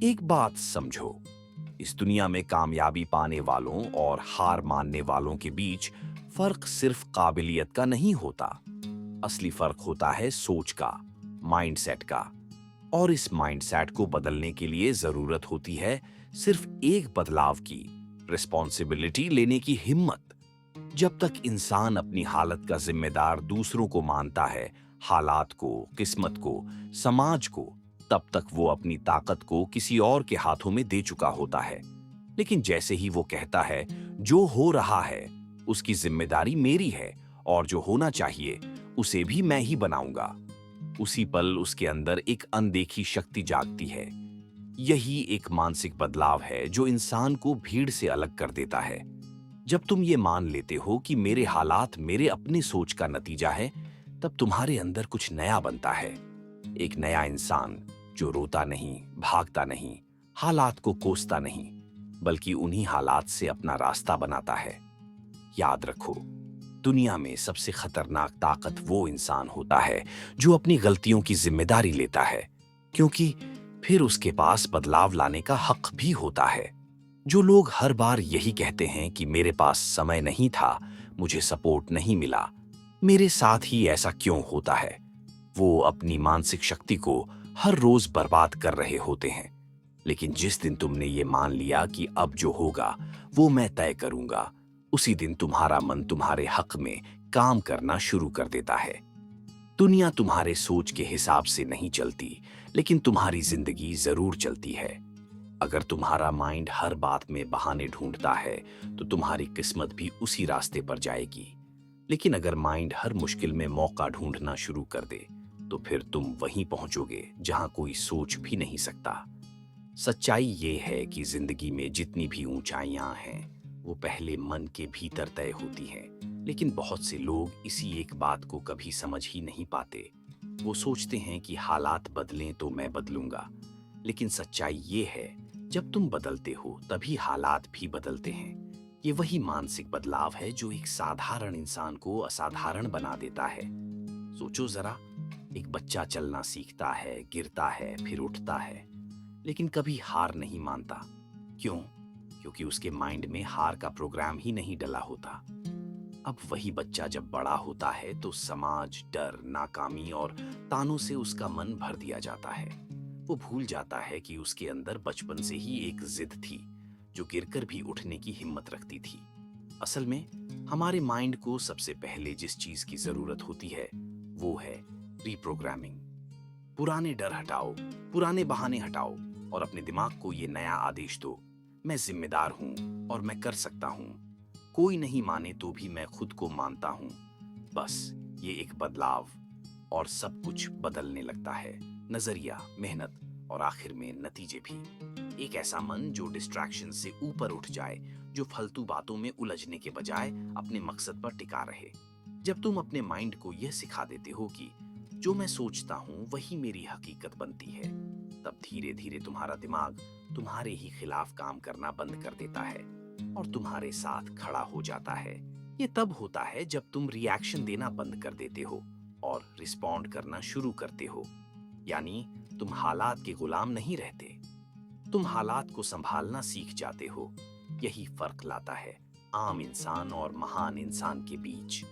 एक बात समझो, इस दुनिया में कामयाबी पाने वालों और हार मानने वालों के बीच फर्क सिर्फ काबिलियत का नहीं होता। असली फर्क होता है सोच का, माइंडसेट का। और इस माइंडसेट को बदलने के लिए जरूरत होती है सिर्फ एक बदलाव की, रिस्पॉन्सिबिलिटी लेने की हिम्मत। जब तक इंसान अपनी हालत का जिम्मेदार दूसरों को मानता है, हालात को, किस्मत को, समाज को, तब तक वो अपनी ताकत को किसी और के हाथों में दे चुका होता है। लेकिन जैसे ही वो कहता है जो हो रहा है उसकी जिम्मेदारी मेरी है और जो होना चाहिए उसे भी मैं ही बनाऊंगा, उसी पल उसके अंदर एक अनदेखी शक्ति जागती है। यही एक मानसिक बदलाव है जो इंसान को भीड़ से अलग कर देता है। जब तुम ये मान लेते हो कि मेरे हालात मेरे अपनी सोच का नतीजा है, तब तुम्हारे अंदर कुछ नया बनता है। एक नया इंसान जो रोता नहीं, भागता नहीं, हालात को कोसता नहीं, बल्कि उन्हीं हालात से अपना रास्ता बनाता है। याद रखो, दुनिया में सबसे खतरनाक ताकत वो इंसान होता है जो अपनी गलतियों की जिम्मेदारी लेता है, क्योंकि फिर उसके पास बदलाव लाने का हक भी होता है। जो लोग हर बार यही कहते हैं कि मेरे पास समय नहीं था, मुझे सपोर्ट नहीं मिला, मेरे साथ ही ऐसा क्यों होता है, वो अपनी मानसिक शक्ति को हर रोज बर्बाद कर रहे होते हैं। लेकिन जिस दिन तुमने ये मान लिया कि अब जो होगा वो मैं तय करूंगा, उसी दिन तुम्हारा मन तुम्हारे हक में काम करना शुरू कर देता है। दुनिया तुम्हारे सोच के हिसाब से नहीं चलती, लेकिन तुम्हारी जिंदगी जरूर चलती है। अगर तुम्हारा माइंड हर बात में बहाने ढूंढता है तो तुम्हारी किस्मत भी उसी रास्ते पर जाएगी। लेकिन अगर माइंड हर मुश्किल में मौका ढूंढना शुरू कर दे तो फिर तुम वहीं पहुंचोगे जहां कोई सोच भी नहीं सकता। सच्चाई ये है कि जिंदगी में जितनी भी ऊंचाइयां हैं वो पहले मन के भीतर तय होती हैं। लेकिन बहुत से लोग इसी एक बात को कभी समझ ही नहीं पाते। वो सोचते हैं कि हालात बदलें तो मैं बदलूंगा, लेकिन सच्चाई ये है, जब तुम बदलते हो तभी हालात भी बदलते हैं। ये वही मानसिक बदलाव है जो एक साधारण इंसान को असाधारण बना देता है। सोचो जरा, एक बच्चा चलना सीखता है, गिरता है, फिर उठता है, लेकिन कभी हार नहीं मानता। क्यों? क्योंकि उसके माइंड में हार का प्रोग्राम ही नहीं डला होता। अब वही बच्चा जब बड़ा होता है तो समाज, डर, नाकामी और तानों से उसका मन भर दिया जाता है। वो भूल जाता है कि उसके अंदर बचपन से ही एक जिद थी जो गिरकर भी उठने की हिम्मत रखती थी। असल में हमारे माइंड को सबसे पहले जिस चीज की जरूरत होती है वो है रीप्रोग्रामिंग। पुराने डर हटाओ, पुराने बहाने हटाओ और अपने दिमाग को ये नया आदेश दो, मैं जिम्मेदार हूं और मैं कर सकता हूं। कोई नहीं माने तो भी मैं खुद को मानता हूं। बस ये एक बदलाव और सब कुछ बदलने लगता है। नजरिया, मेहनत और आखिर में नतीजे भी। एक ऐसा मन जो डिस्ट्रैक्शन से ऊपर उठ जाए, जो फालतू बातों में उलझने के बजाय अपने मकसद पर टिका रहे। जब तुम अपने माइंड को यह सिखा देते हो कि जो मैं सोचता हूं वही मेरी हकीकत बनती है, तब धीरे धीरे तुम्हारा दिमाग तुम्हारे ही खिलाफ काम करना बंद कर देता है और तुम्हारे साथ खड़ा हो जाता है। ये तब होता है जब तुम रिएक्शन देना बंद कर देते हो और रिस्पॉन्ड करना शुरू करते हो। यानी तुम हालात के गुलाम नहीं रहते, तुम हालात को संभालना सीख जाते हो। यही फर्क लाता है आम इंसान और महान इंसान के बीच।